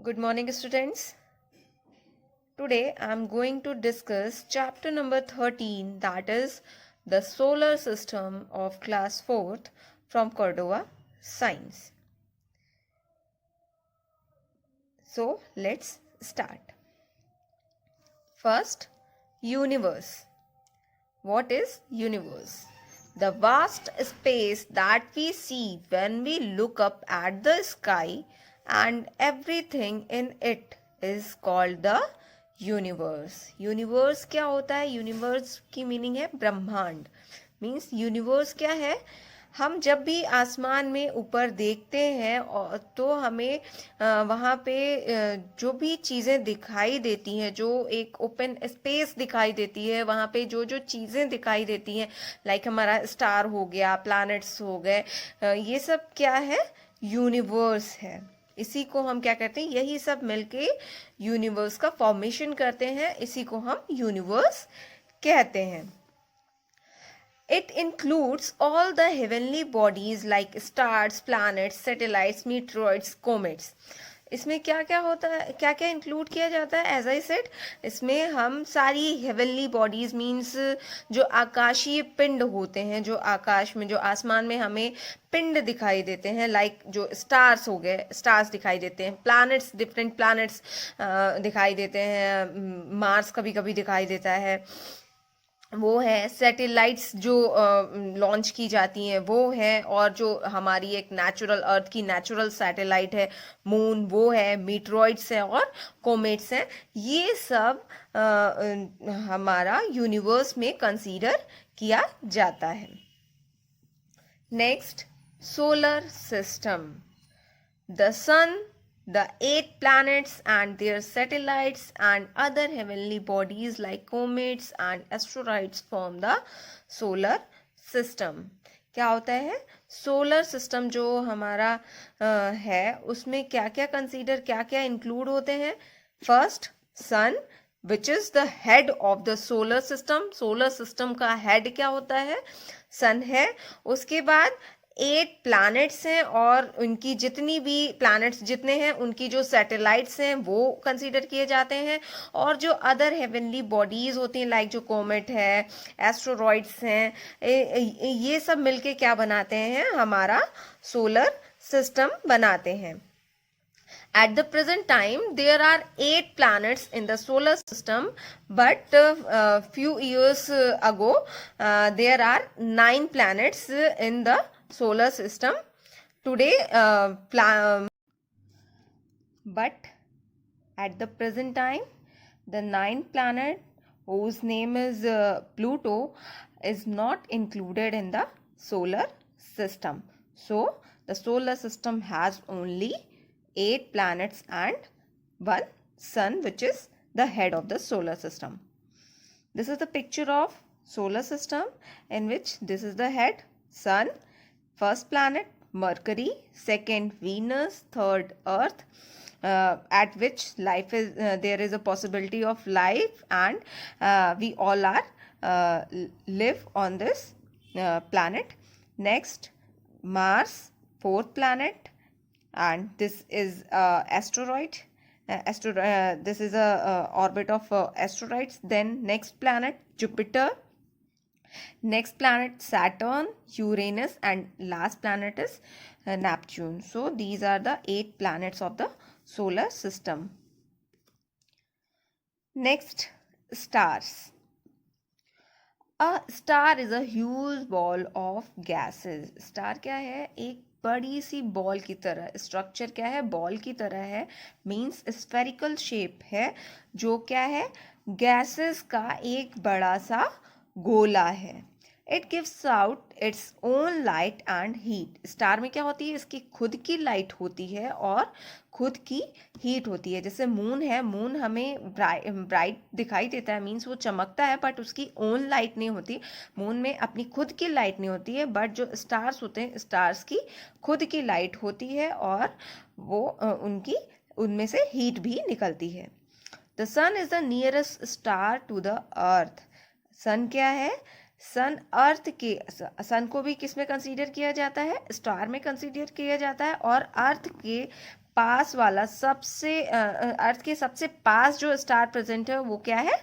Good morning, students. Today I am going to discuss chapter number 13, that is the solar system of class 4th from Cordova Science. So let's start. First, universe. What is universe? The vast space that we see when we look up at the sky and everything in it is called the universe. Universe क्या होता है? Universe की meaning है ब्रह्मांड. Means universe क्या है? हम जब भी आसमान में ऊपर देखते हैं तो हमें वहाँ पे जो भी चीज़ें दिखाई देती हैं, जो एक ओपन स्पेस दिखाई देती है, वहाँ पे जो जो चीज़ें दिखाई देती हैं, लाइक हमारा स्टार हो गया, प्लैनेट्स हो गए, ये सब क्या है? यूनिवर्स है. इसी को हम क्या कहते हैं? यही सब मिलके यूनिवर्स का फॉर्मेशन करते हैं. इसी को हम यूनिवर्स कहते हैं. It includes all the heavenly bodies like stars, planets, satellites, meteoroids, comets. इसमें क्या क्या होता है, क्या क्या इंक्लूड किया जाता है? एज आई सेड, इसमें हम सारी हेवनली बॉडीज मीन्स जो आकाशीय पिंड होते हैं, जो आकाश में, जो आसमान में हमें पिंड दिखाई देते हैं, लाइक जो स्टार्स हो गए, स्टार्स दिखाई देते हैं, प्लैनेट्स, डिफरेंट प्लैनेट्स दिखाई देते हैं, मार्स कभी कभी दिखाई देता है, वो है. सैटेलाइट्स जो लॉन्च की जाती हैं वो है, और जो हमारी एक नेचुरल अर्थ की नेचुरल सैटेलाइट है मून, वो है. मीटरॉइड्स हैं और कोमेट्स हैं. ये सब हमारा यूनिवर्स में कंसीडर किया जाता है. Next, solar system. The sun, the 8 planets and their satellites and other heavenly bodies like comets and asteroids form the solar system. क्या होता है? सोलर सिस्टम जो हमारा है उसमें क्या क्या कंसीडर, क्या क्या इंक्लूड होते हैं? First, sun which is the head of the solar system. Solar system का हेड क्या होता है? सन है. उसके बाद 8 प्लैनेट्स हैं और उनकी जितनी भी प्लैनेट्स जितने हैं उनकी जो सैटेलाइट्स हैं वो कंसीडर किए जाते हैं. और जो अदर हेवनली बॉडीज होती हैं लाइक जो कोमेट है, एस्ट्रोरॉइड्स हैं, ये सब मिलके क्या बनाते हैं? हमारा सोलर सिस्टम बनाते हैं. At the present time, there are 8 planets in the solar system, but few years ago, there are 9 planets in the solar system. Today, but at the present time, the 9th planet, whose name is Pluto, is not included in the solar system. So, the solar system has only 8 planets and 1 sun, which is the head of the solar system. This is the picture of solar system in which this is the head, sun, first planet Mercury, second Venus, third Earth, at which life is there is a possibility of life, and we all are live on this planet. Next, Mars, fourth planet, and this is asteroid. This is a orbit of asteroids. Then next planet Jupiter, next planet Saturn, Uranus, and last planet is Neptune. So these are the 8 planets of the solar system. Next, stars. A star is a huge ball of gases. Star क्या है? एक बड़ी सी ball की तरह. Structure क्या है? Ball की तरह है. मीन्स स्फेरिकल शेप है, जो क्या है? गैसेस का एक बड़ा सा गोला है. It gives out its own light and heat. Star में क्या होती है? इसकी खुद की लाइट होती है और खुद की हीट होती है. जैसे मून है, मून हमें ब्राइट दिखाई देता है, मीन्स वो चमकता है, बट उसकी ओन लाइट नहीं होती. मून में अपनी खुद की लाइट नहीं होती है, बट जो स्टार्स होते हैं, स्टार्स की खुद की लाइट होती है और वो उनमें से हीट भी निकलती है. The sun is the nearest star to the earth. Sun क्या है? सन अर्थ के, सन को भी किस में कंसीडर किया जाता है? स्टार में कंसीडर किया जाता है. और अर्थ के पास वाला सबसे अर्थ के सबसे पास जो स्टार प्रेजेंट है वो क्या है?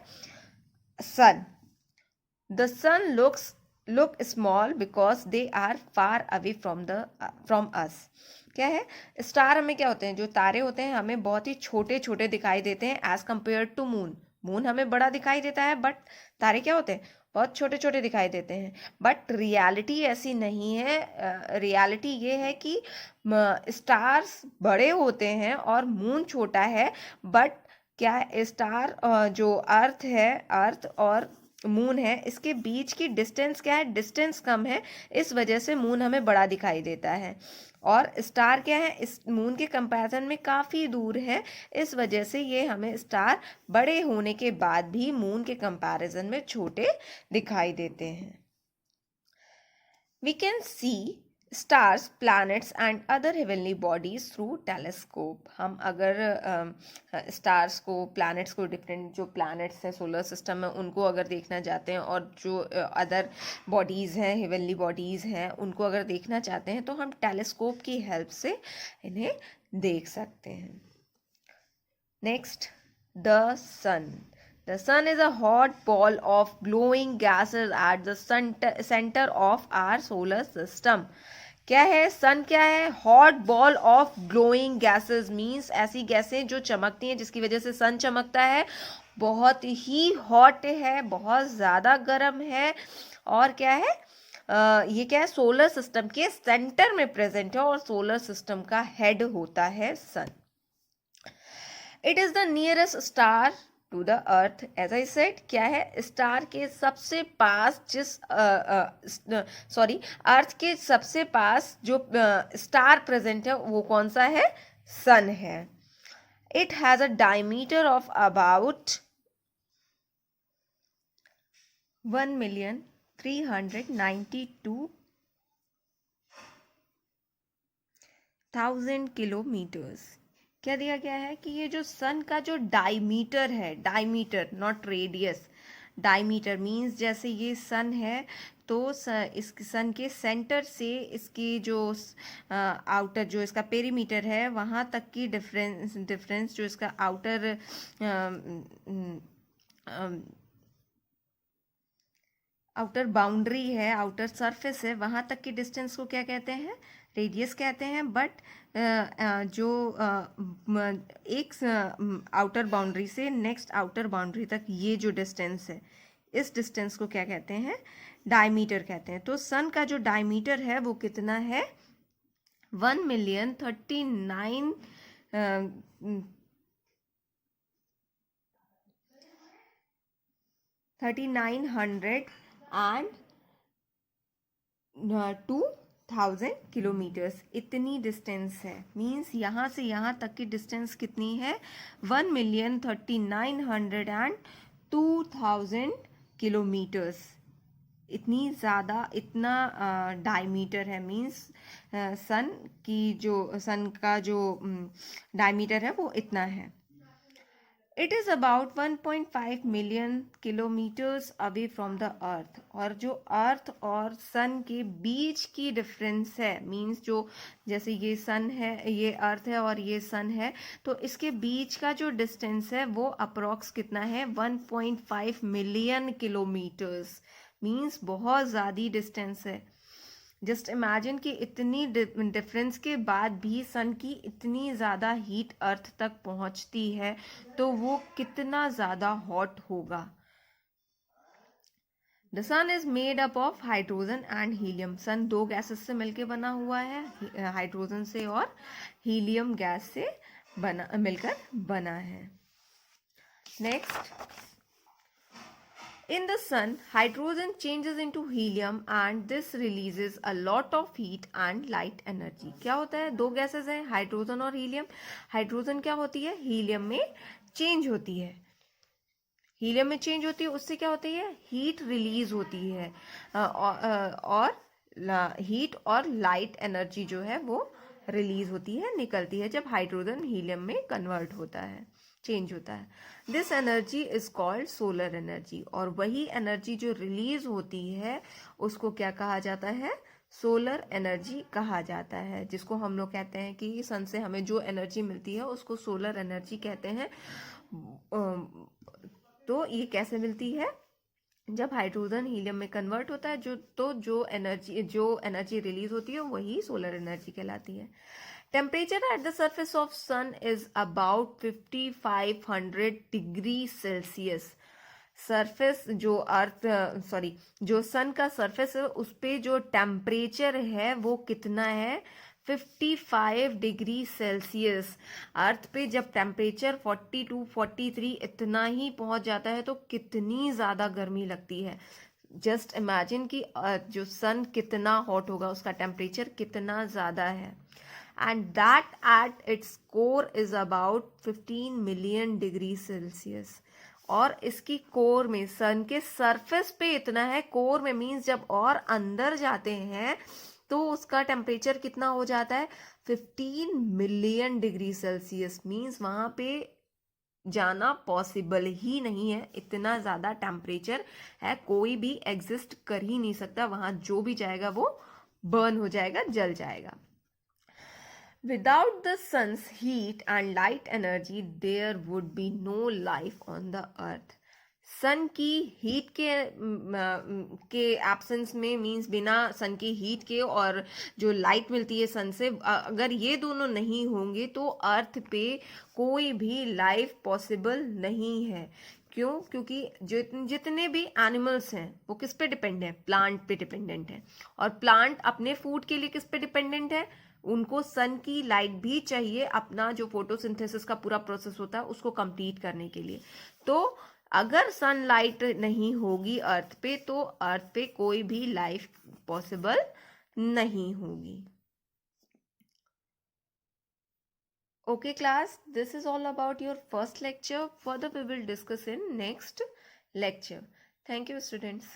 सन. The sun look small because they are far away from us. क्या है? स्टार हमें क्या होते हैं, जो तारे होते हैं हमें बहुत ही छोटे छोटे दिखाई देते हैं as compare to moon. Moon हमें बड़ा दिखाई देता है बट तारे क्या होते हैं, बहुत छोटे छोटे दिखाई देते हैं. बट रियलिटी ऐसी नहीं है. रियलिटी ये है कि स्टार्स बड़े होते हैं और मून छोटा है. बट क्या स्टार जो अर्थ है, अर्थ और मून है, इसके बीच की डिस्टेंस क्या है? डिस्टेंस कम है, इस वजह से मून हमें बड़ा दिखाई देता है. और स्टार क्या है, इस मून के कंपैरिजन में काफ़ी दूर है, इस वजह से ये हमें स्टार बड़े होने के बाद भी मून के कंपैरिजन में छोटे दिखाई देते हैं. We can see stars, planets and other heavenly bodies through telescope. हम अगर स्टार्स को, प्लैनेट्स को, डिफरेंट जो प्लैनेट्स हैं सोलर सिस्टम में उनको अगर देखना चाहते हैं और जो अदर बॉडीज़ हैं, हेवनली बॉडीज़ हैं, उनको अगर देखना चाहते हैं तो हम टेलीस्कोप की हेल्प से इन्हें देख सकते हैं. Next, the sun. The sun is a hot ball of glowing gases at the center of our solar system. क्या है? सन क्या है? Hot ball of glowing gases. Means ऐसी गैसें जो चमकती हैं, जिसकी वजह से सन चमकता है. बहुत ही हॉट है, बहुत ज़्यादा गर्म है. और क्या है? ये क्या है? सोलर सिस्टम के सेंटर में प्रेजेंट है और सोलर सिस्टम का हेड होता है sun. It is the nearest star to the earth. As I said, क्या है? स्टार के सबसे पास अर्थ के सबसे पास जो स्टार प्रेजेंट है वो कौन सा है? सन है. It has a diameter of about 1,392,000 kilometres. क्या दिया गया है कि ये जो सन का जो डायमीटर है, diameter not radius, diameter means जैसे ये सन है तो इस सन के सेंटर से इसकी जो आउटर जो इसका पेरीमीटर है वहाँ तक की डिफरेंस जो इसका आउटर बाउंड्री है, आउटर सरफेस है, वहाँ तक की डिस्टेंस को क्या कहते हैं? रेडियस कहते हैं. बट जो एक आउटर बाउंड्री से नेक्स्ट आउटर बाउंड्री तक ये जो डिस्टेंस है, इस डिस्टेंस को क्या कहते हैं? डायमीटर कहते हैं. तो सन का जो डायमीटर है वो कितना है? 1,3902,000 किलोमीटर्स. इतनी डिस्टेंस है. मीन्स यहाँ से यहाँ तक की डिस्टेंस कितनी है? 1,3902,000 किलोमीटर्स. इतनी ज़्यादा, इतना डायमीटर है. मीन्स सन का जो डायमीटर है वो इतना है. It is about 1.5 million kilometres away from the earth. और जो अर्थ और सन के बीच की डिफरेंस है, मीन्स जो जैसे ये सन है, ये अर्थ है और ये सन है, तो इसके बीच का जो डिस्टेंस है वो अप्रॉक्स कितना है? 1.5 मिलियन किलोमीटर्स. मीन्स बहुत ज़्यादा डिस्टेंस है. जस्ट इमेजिन कि इतनी डिफरेंस के बाद भी सन की इतनी ज़्यादा हीट अर्थ तक पहुंचती है तो वो कितना ज़्यादा हॉट होगा. The sun is made up of hydrogen and helium. Sun दो गैसेस से मिलकर बना हुआ है, हाइड्रोजन से और हीलियम गैस से मिलकर बना है. Next, in the sun, hydrogen changes into helium and this releases a lot of heat and light energy. क्या होता है? दो गैसेस हैं, हाइड्रोजन और हीलियम. हाइड्रोजन क्या होती है? हीलियम में चेंज होती है. हीलियम में चेंज होती है, उससे क्या होती है? हीट रिलीज होती है और हीट और लाइट एनर्जी जो है वो रिलीज होती है, निकलती है जब हाइड्रोजन हीलियम में कन्वर्ट होता है, चेंज होता है. This energy is called solar energy. और वही एनर्जी जो रिलीज होती है उसको क्या कहा जाता है? सोलर एनर्जी कहा जाता है, जिसको हम लोग कहते हैं कि सन से हमें जो एनर्जी मिलती है उसको सोलर एनर्जी कहते हैं। तो ये कैसे मिलती है? जब हाइड्रोजन हीलियम में कन्वर्ट होता है जो एनर्जी रिलीज होती है वही सोलर एनर्जी कहलाती है। Temperature at the surface of sun is about 5500 degree Celsius. Surface जो जो सन का सरफेस है उस पे जो टेम्परेचर है वो कितना है? 55 डिग्री सेल्सियस। अर्थ पे जब टेम्परेचर 42 43 इतना ही पहुंच जाता है तो कितनी ज़्यादा गर्मी लगती है। जस्ट इमेजिन कि जो सन कितना हॉट होगा, उसका टेम्परेचर कितना ज़्यादा है। And that at its core is about 15 million degree Celsius. और इसकी कोर में, सन के सरफेस पे इतना है, कोर में मीन्स जब और अंदर जाते हैं तो उसका टेम्परेचर कितना हो जाता है? 15 मिलियन डिग्री सेल्सियस। मीन्स वहां पे जाना पॉसिबल ही नहीं है, इतना ज़्यादा टेम्परेचर है, कोई भी एग्जिस्ट कर ही नहीं सकता वहां। जो भी जाएगा वो बर्न हो जाएगा, जल जाएगा। Without the sun's heat and light energy, there would be no life on the earth. सन की हीट के एब्सेंस में, मींस बिना सन की हीट के और जो लाइट मिलती है सन से, अगर ये दोनों नहीं होंगे तो अर्थ पे कोई भी लाइफ पॉसिबल नहीं है। क्यों? क्योंकि जितने भी एनिमल्स हैं वो किस पे डिपेंड है? प्लांट पे डिपेंडेंट है। और प्लांट अपने फूड के लिए किस पे डिपेंडेंट है? उनको सन की लाइट भी चाहिए अपना जो फोटोसिंथेसिस का पूरा प्रोसेस होता है उसको कंप्लीट करने के लिए। तो अगर सनलाइट नहीं होगी अर्थ पे तो अर्थ पे कोई भी लाइफ पॉसिबल नहीं होगी। Okay class, this is all about your first lecture. Further we will discuss in next lecture. Thank you students.